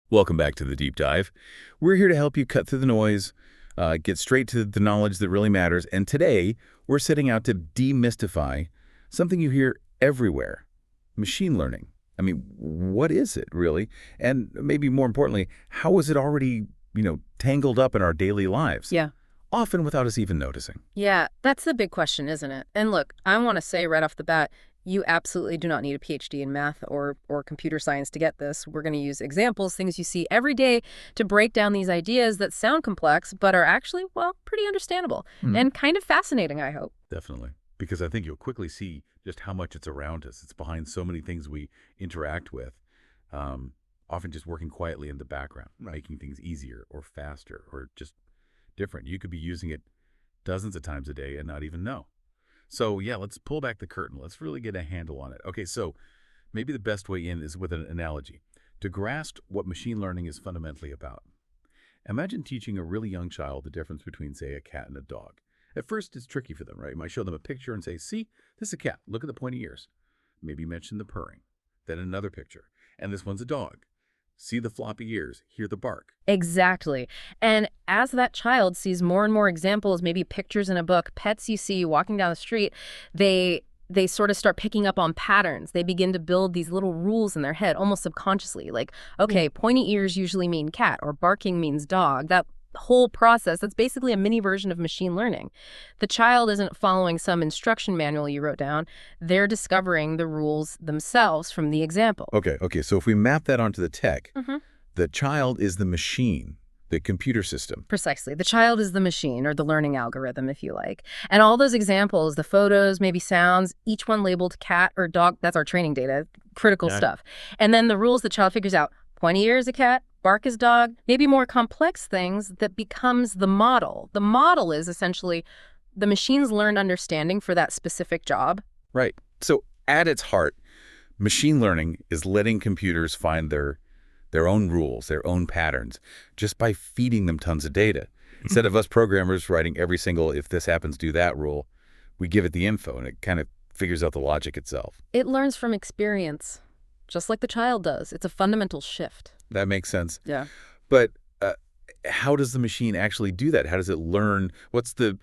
Welcome back to the Deep Dive. We're here to help you cut through the noise, get straight to the knowledge that really matters, and today we're setting out to demystify something you hear everywhere, machine learning. I mean, what is it, really? And maybe more importantly, how is it already, tangled up in our daily lives? Yeah. Often without us even noticing. Yeah, that's the big question, isn't it? And look, I want to say right off the bat, you absolutely do not need a PhD in math or computer science to get this. We're going to use examples, things you see every day to break down these ideas that sound complex but are actually, well, pretty understandable and kind of fascinating, I hope. Definitely. Because I think you'll quickly see just how much it's around us. It's behind so many things we interact with, often just working quietly in the background, making things easier or faster or just different. You could be using it dozens of times a day and not even know. So yeah, let's pull back the curtain. Let's really get a handle on it. Okay, so maybe the best way in is with an analogy. To grasp what machine learning is fundamentally about. Imagine teaching a really young child the difference between, say, a cat and a dog. At first, it's tricky for them, right? You might show them a picture and say, see, this is a cat. Look at the pointy ears. Maybe mention the purring. Then another picture. And this one's a dog. See the floppy ears, hear the bark. Exactly. And as that child sees more and more examples, maybe pictures in a book, pets you see walking down the street, they sort of start picking up on patterns. They begin to build these little rules in their head, almost subconsciously, like, okay, pointy ears usually mean cat, or barking means dog. That whole process, that's basically a mini version of machine learning. The child isn't following some instruction manual you wrote down. They're discovering the rules themselves from the example. Okay. So if we map that onto the tech, the child is the machine, the computer system. Precisely. The child is the machine, or the learning algorithm, if you like. And all those examples, the photos, maybe sounds, each one labeled cat or dog, that's our training data, critical stuff. And then the rules the child figures out. Pointy ear is a cat, bark is dog, maybe more complex things that becomes the model. The model is essentially the machine's learned understanding for that specific job. Right. So at its heart, machine learning is letting computers find their own rules, their own patterns, just by feeding them tons of data. Instead of us programmers writing every single if this happens, do that rule, we give it the info and it kind of figures out the logic itself. It learns from experience, just like the child does. It's a fundamental shift. That makes sense. Yeah. But how does the machine actually do that? How does it learn? What's the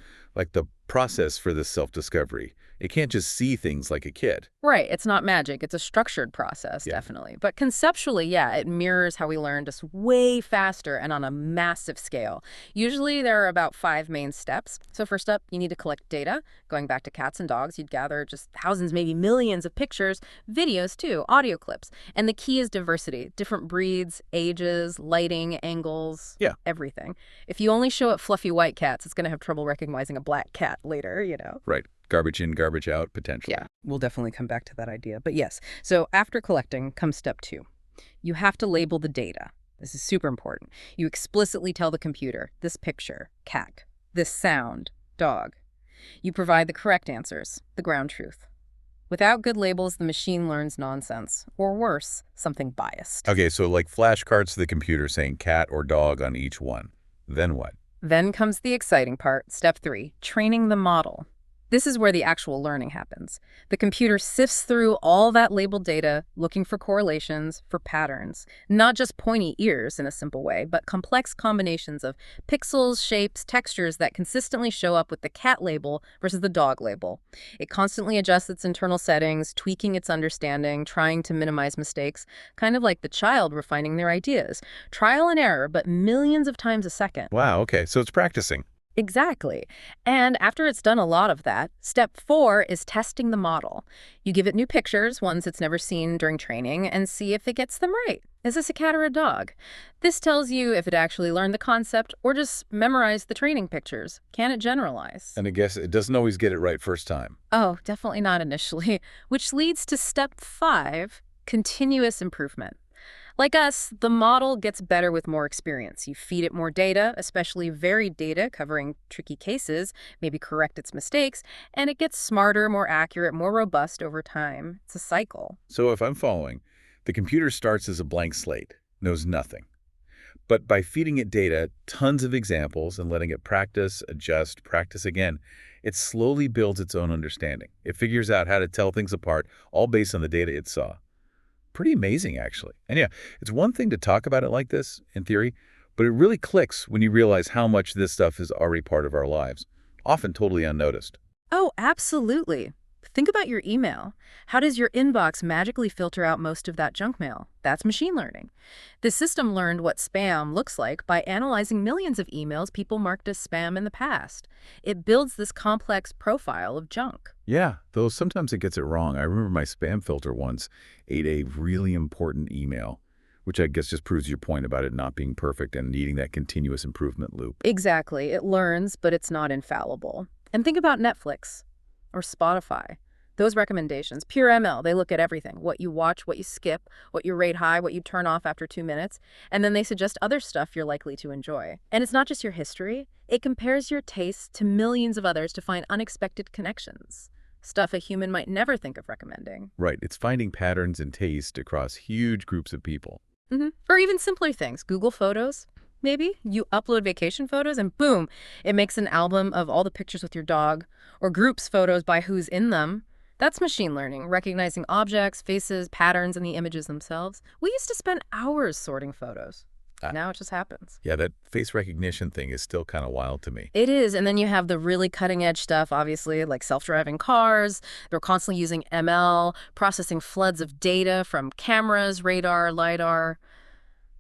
process for this self-discovery? It can't just see things like a kid. Right. It's not magic. It's a structured process, definitely. But conceptually, yeah, it mirrors how we learn, just way faster and on a massive scale. Usually there are about 5 main steps. So first up, you need to collect data. Going back to cats and dogs, you'd gather just thousands, maybe millions of pictures, videos too, audio clips. And the key is diversity. Different breeds, ages, lighting, angles, everything. If you only show it fluffy white cats, it's going to have trouble recognizing a black cat later, Right. Garbage in, garbage out, potentially. Yeah, we'll definitely come back to that idea. But yes, so after collecting comes step 2. You have to label the data. This is super important. You explicitly tell the computer, this picture, cat, this sound, dog. You provide the correct answers, the ground truth. Without good labels, the machine learns nonsense, or worse, something biased. Okay, so like flashcards to the computer saying cat or dog on each one. Then what? Then comes the exciting part, step 3, training the model. This is where the actual learning happens. The computer sifts through all that labeled data, looking for correlations, for patterns. Not just pointy ears in a simple way, but complex combinations of pixels, shapes, textures that consistently show up with the cat label versus the dog label. It constantly adjusts its internal settings, tweaking its understanding, trying to minimize mistakes, kind of like the child refining their ideas. Trial and error, but millions of times a second. Wow, okay, so it's practicing. Exactly. And after it's done a lot of that, step 4 is testing the model. You give it new pictures, ones it's never seen during training, and see if it gets them right. Is this a cat or a dog? This tells you if it actually learned the concept or just memorized the training pictures. Can it generalize? And I guess it doesn't always get it right first time. Oh, definitely not initially. Which leads to step 5, continuous improvement. Like us, the model gets better with more experience. You feed it more data, especially varied data covering tricky cases, maybe correct its mistakes, and it gets smarter, more accurate, more robust over time. It's a cycle. So if I'm following, the computer starts as a blank slate, knows nothing. But by feeding it data, tons of examples, and letting it practice, adjust, practice again, it slowly builds its own understanding. It figures out how to tell things apart, all based on the data it saw. Pretty amazing, actually. And yeah, it's one thing to talk about it like this, in theory, but it really clicks when you realize how much this stuff is already part of our lives, often totally unnoticed. Oh, absolutely. Think about your email. How does your inbox magically filter out most of that junk mail? That's machine learning. The system learned what spam looks like by analyzing millions of emails people marked as spam in the past. It builds this complex profile of junk. Yeah, though sometimes it gets it wrong. I remember my spam filter once ate a really important email, which I guess just proves your point about it not being perfect and needing that continuous improvement loop. Exactly. It learns, but it's not infallible. And think about Netflix or Spotify. Those recommendations, pure ML, they look at everything. What you watch, what you skip, what you rate high, what you turn off after 2 minutes. And then they suggest other stuff you're likely to enjoy. And it's not just your history. It compares your tastes to millions of others to find unexpected connections. Stuff a human might never think of recommending. Right, it's finding patterns and taste across huge groups of people. Or even simpler things. Google Photos, maybe. You upload vacation photos and boom, it makes an album of all the pictures with your dog, or groups photos by who's in them. That's machine learning, recognizing objects, faces, patterns in the images themselves. We used to spend hours sorting photos. Now it just happens. Yeah, that face recognition thing is still kind of wild to me. It is, and then you have the really cutting-edge stuff, obviously, like self-driving cars. They're constantly using ML, processing floods of data from cameras, radar, LiDAR,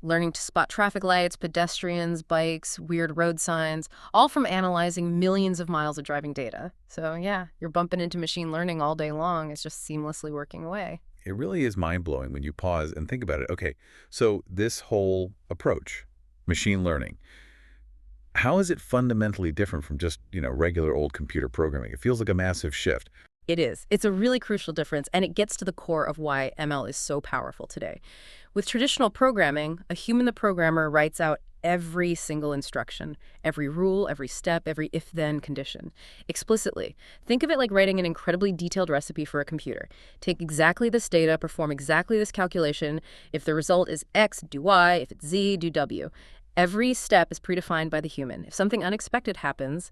learning to spot traffic lights, pedestrians, bikes, weird road signs, all from analyzing millions of miles of driving data. So yeah, you're bumping into machine learning all day long. It's just seamlessly working away. It really is mind-blowing when you pause and think about it. Okay, so this whole approach, machine learning, how is it fundamentally different from just, regular old computer programming? It feels like a massive shift. It is. It's a really crucial difference, and it gets to the core of why ML is so powerful today. With traditional programming, a human, the programmer, writes out every single instruction, every rule, every step, every if-then condition, explicitly. Think of it like writing an incredibly detailed recipe for a computer. Take exactly this data, perform exactly this calculation. If the result is X, do Y. If it's Z, do W. Every step is predefined by the human. If something unexpected happens,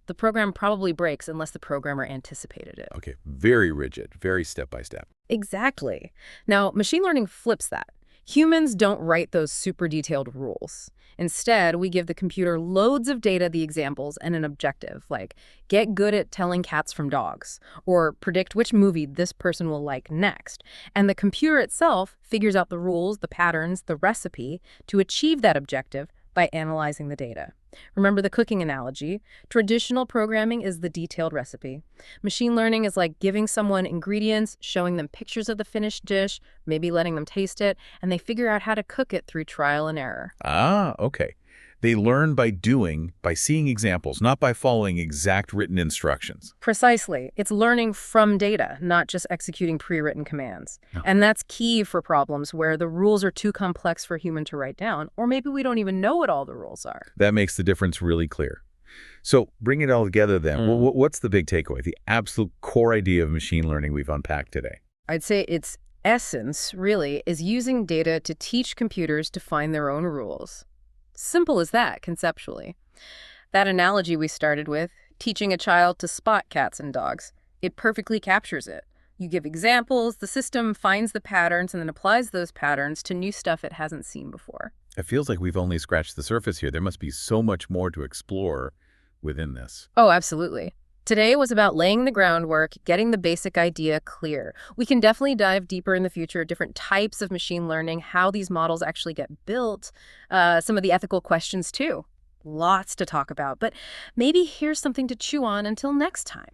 the program probably breaks unless the programmer anticipated it. Okay, very rigid, very step-by-step. Exactly. Now, machine learning flips that. Humans don't write those super detailed rules. Instead, we give the computer loads of data, the examples, and an objective, like get good at telling cats from dogs, or predict which movie this person will like next. And the computer itself figures out the rules, the patterns, the recipe to achieve that objective by analyzing the data. Remember the cooking analogy? Traditional programming is the detailed recipe. Machine learning is like giving someone ingredients, showing them pictures of the finished dish, maybe letting them taste it, and they figure out how to cook it through trial and error. Ah, okay. They learn by doing, by seeing examples, not by following exact written instructions. Precisely. It's learning from data, not just executing pre-written commands. No. And that's key for problems where the rules are too complex for a human to write down, or maybe we don't even know what all the rules are. That makes the difference really clear. So bring it all together then. What's the big takeaway, the absolute core idea of machine learning we've unpacked today? I'd say its essence, really, is using data to teach computers to find their own rules. Simple as that, conceptually. That analogy we started with, teaching a child to spot cats and dogs, it perfectly captures it. You give examples, the system finds the patterns and then applies those patterns to new stuff it hasn't seen before. It feels like we've only scratched the surface here. There must be so much more to explore within this. Oh, absolutely. Today was about laying the groundwork, getting the basic idea clear. We can definitely dive deeper in the future, different types of machine learning, how these models actually get built, some of the ethical questions too. Lots to talk about, but maybe here's something to chew on until next time.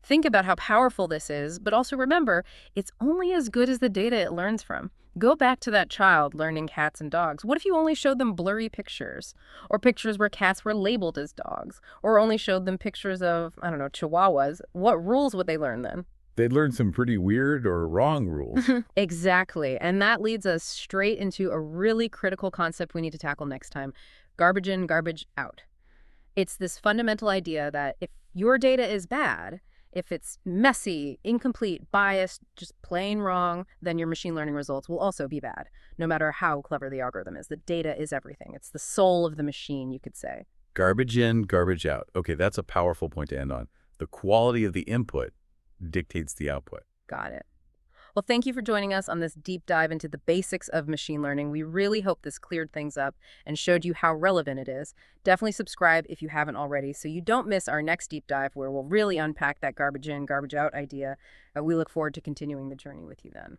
Think about how powerful this is, but also remember, it's only as good as the data it learns from. Go back to that child learning cats and dogs. What if you only showed them blurry pictures? Or pictures where cats were labeled as dogs? Or only showed them pictures of, chihuahuas? What rules would they learn then? They'd learn some pretty weird or wrong rules. Exactly. And that leads us straight into a really critical concept we need to tackle next time. Garbage in, garbage out. It's this fundamental idea that if your data is bad, if it's messy, incomplete, biased, just plain wrong, then your machine learning results will also be bad, no matter how clever the algorithm is. The data is everything. It's the soul of the machine, you could say. Garbage in, garbage out. Okay, that's a powerful point to end on. The quality of the input dictates the output. Got it. Well, thank you for joining us on this deep dive into the basics of machine learning. We really hope this cleared things up and showed you how relevant it is. Definitely subscribe if you haven't already so you don't miss our next deep dive where we'll really unpack that garbage in, garbage out idea. We look forward to continuing the journey with you then.